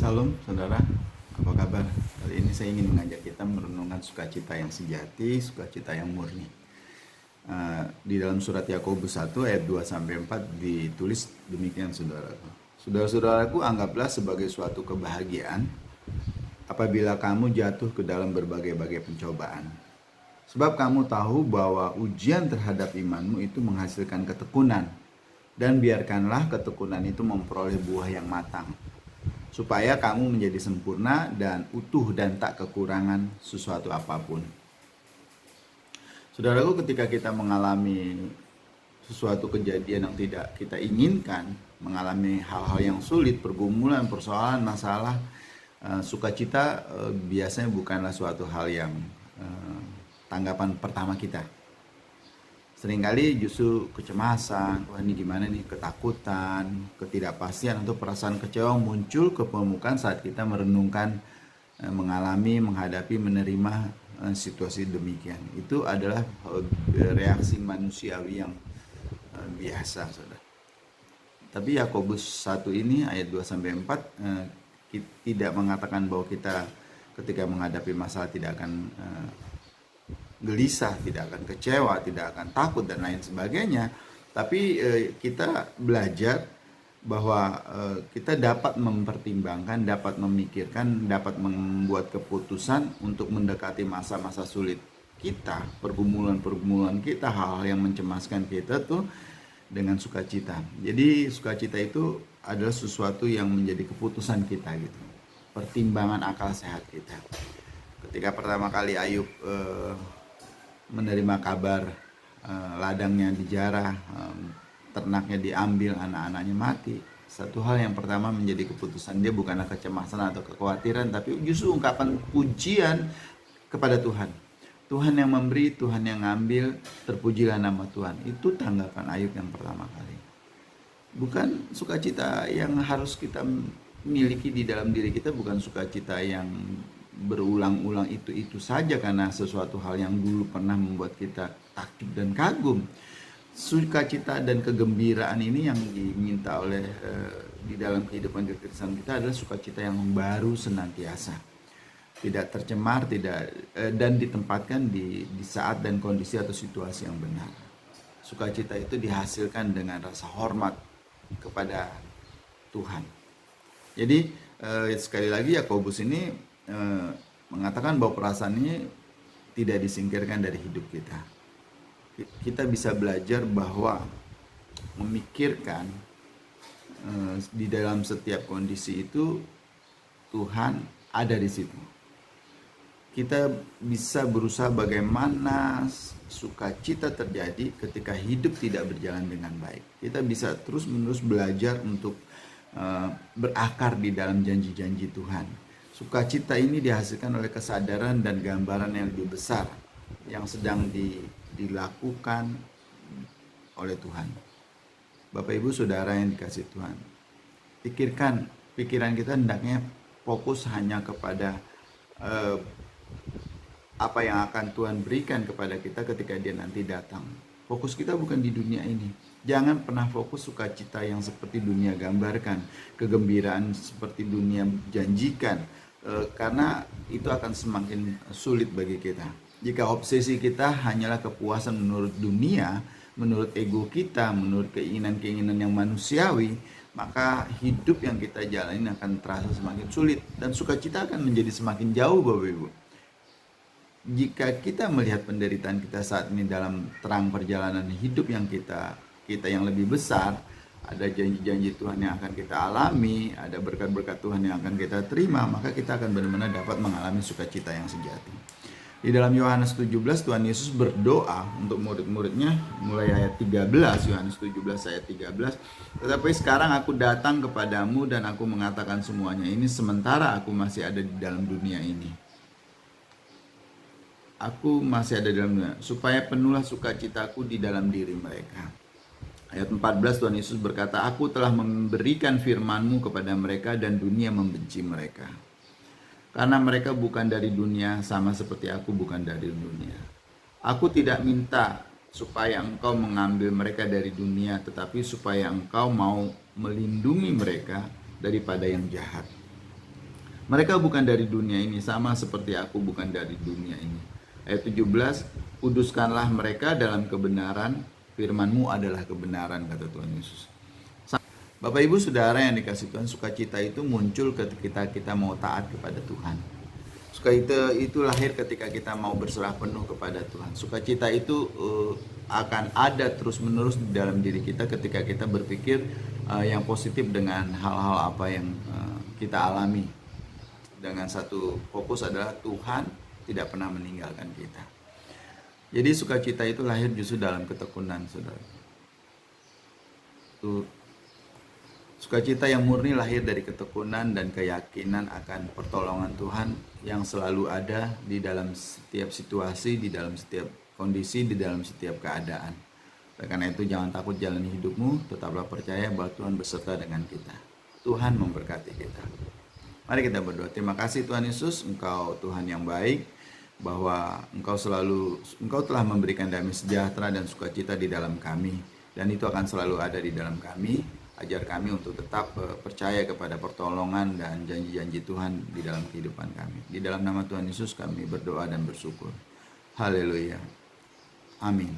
Salam saudara, apa kabar? Kali ini saya ingin mengajak kita merenungkan sukacita yang sejati, sukacita yang murni. Di dalam surat Yakobus 1 ayat 2 sampai 4 ditulis demikian saudaraku. Saudara-saudaraku, anggaplah sebagai suatu kebahagiaan apabila kamu jatuh ke dalam berbagai-bagai pencobaan. Sebab kamu tahu bahwa ujian terhadap imanmu itu menghasilkan ketekunan. Dan biarkanlah ketekunan itu memperoleh buah yang matang, supaya kamu menjadi sempurna dan utuh dan tak kekurangan sesuatu apapun. Saudaraku, ketika kita mengalami sesuatu kejadian yang tidak kita inginkan, mengalami hal-hal yang sulit, pergumulan, persoalan, masalah, sukacita biasanya bukanlah suatu hal yang tanggapan pertama kita. Seringkali justru kecemasan, wah ini gimana nih, ketakutan, ketidakpastian atau perasaan kecewa muncul ke permukaan saat kita merenungkan, mengalami, menghadapi, menerima situasi demikian. Itu adalah reaksi manusiawi yang biasa, saudara. Tapi Yakobus 1 ini ayat 2 sampai 4 tidak mengatakan bahwa kita ketika menghadapi masalah tidak akan gelisah, tidak akan kecewa, tidak akan takut dan lain sebagainya. Tapi kita belajar bahwa kita dapat mempertimbangkan, dapat memikirkan, dapat membuat keputusan untuk mendekati masa-masa sulit kita, pergumulan-pergumulan kita, hal-hal yang mencemaskan kita tuh dengan sukacita. Jadi sukacita itu adalah sesuatu yang menjadi keputusan kita gitu, pertimbangan akal sehat kita. Ketika pertama kali Ayub menerima kabar ladangnya dijarah, ternaknya diambil, anak-anaknya mati, satu hal yang pertama menjadi keputusan dia bukanlah kecemasan atau kekhawatiran, tapi justru ungkapan pujian kepada Tuhan. Tuhan yang memberi, Tuhan yang ngambil, terpujilah nama Tuhan. Itu tanggapan Ayub yang pertama kali. Bukan sukacita yang harus kita miliki di dalam diri kita, bukan sukacita yang berulang-ulang itu saja karena sesuatu hal yang dulu pernah membuat kita takjub dan kagum. Sukacita dan kegembiraan ini yang diminta oleh di dalam kehidupan kekristenan kita adalah sukacita yang baru senantiasa, tidak tercemar, dan ditempatkan di saat dan kondisi atau situasi yang benar. Sukacita itu dihasilkan dengan rasa hormat kepada Tuhan. Jadi sekali lagi Yakobus ini mengatakan bahwa perasaan ini tidak disingkirkan dari hidup kita. Kita bisa belajar bahwa memikirkan di dalam setiap kondisi itu Tuhan ada di situ. Kita bisa berusaha bagaimana sukacita terjadi ketika hidup tidak berjalan dengan baik. Kita bisa terus-menerus belajar untuk berakar di dalam janji-janji Tuhan. Sukacita ini dihasilkan oleh kesadaran dan gambaran yang lebih besar yang sedang dilakukan oleh Tuhan. Bapak Ibu Saudara yang dikasihi Tuhan, pikiran kita hendaknya fokus hanya kepada apa yang akan Tuhan berikan kepada kita ketika Dia nanti datang. Fokus kita bukan di dunia ini. Jangan pernah fokus sukacita yang seperti dunia gambarkan, kegembiraan seperti dunia janjikan, karena itu akan semakin sulit bagi kita. Jika obsesi kita hanyalah kepuasan menurut dunia, menurut ego kita, menurut keinginan-keinginan yang manusiawi, maka hidup yang kita jalani akan terasa semakin sulit dan sukacita akan menjadi semakin jauh, Bapak Ibu. Jika kita melihat penderitaan kita saat ini dalam terang perjalanan hidup yang kita yang lebih besar, ada janji-janji Tuhan yang akan kita alami, ada berkat-berkat Tuhan yang akan kita terima, maka kita akan benar-benar dapat mengalami sukacita yang sejati. Di dalam Yohanes 17, Tuhan Yesus berdoa untuk murid-muridnya, mulai ayat 13, Yohanes 17 ayat 13, tetapi sekarang aku datang kepadamu dan aku mengatakan semuanya ini sementara aku masih ada di dalam dunia ini. Aku masih ada di dalam dunia, supaya penuhlah sukacitaku di dalam diri mereka. Ayat 14 Tuhan Yesus berkata, aku telah memberikan firman-Mu kepada mereka dan dunia membenci mereka. Karena mereka bukan dari dunia sama seperti aku bukan dari dunia. Aku tidak minta supaya engkau mengambil mereka dari dunia, tetapi supaya engkau mau melindungi mereka daripada yang jahat. Mereka bukan dari dunia ini, sama seperti aku bukan dari dunia ini. Ayat 17, kuduskanlah mereka dalam kebenaran, firman-Mu adalah kebenaran, kata Tuhan Yesus. Bapak Ibu Saudara yang dikasih Tuhan, sukacita itu muncul ketika kita mau taat kepada Tuhan. Sukacita itu lahir ketika kita mau berserah penuh kepada Tuhan. Sukacita itu akan ada terus-menerus di dalam diri kita ketika kita berpikir yang positif dengan hal-hal apa yang kita alami. Dengan satu fokus adalah Tuhan tidak pernah meninggalkan kita. Jadi sukacita itu lahir justru dalam ketekunan, saudara. Sukacita yang murni lahir dari ketekunan dan keyakinan akan pertolongan Tuhan yang selalu ada di dalam setiap situasi, di dalam setiap kondisi, di dalam setiap keadaan. Karena itu jangan takut jalani hidupmu, tetaplah percaya bahwa Tuhan beserta dengan kita. Tuhan memberkati kita. Mari kita berdoa. Terima kasih Tuhan Yesus, Engkau Tuhan yang baik, bahwa Engkau telah memberikan damai sejahtera dan sukacita di dalam kami, dan itu akan selalu ada di dalam kami. Ajar kami untuk tetap percaya kepada pertolongan dan janji-janji Tuhan di dalam kehidupan kami. Di dalam nama Tuhan Yesus kami berdoa dan bersyukur. Haleluya. Amin.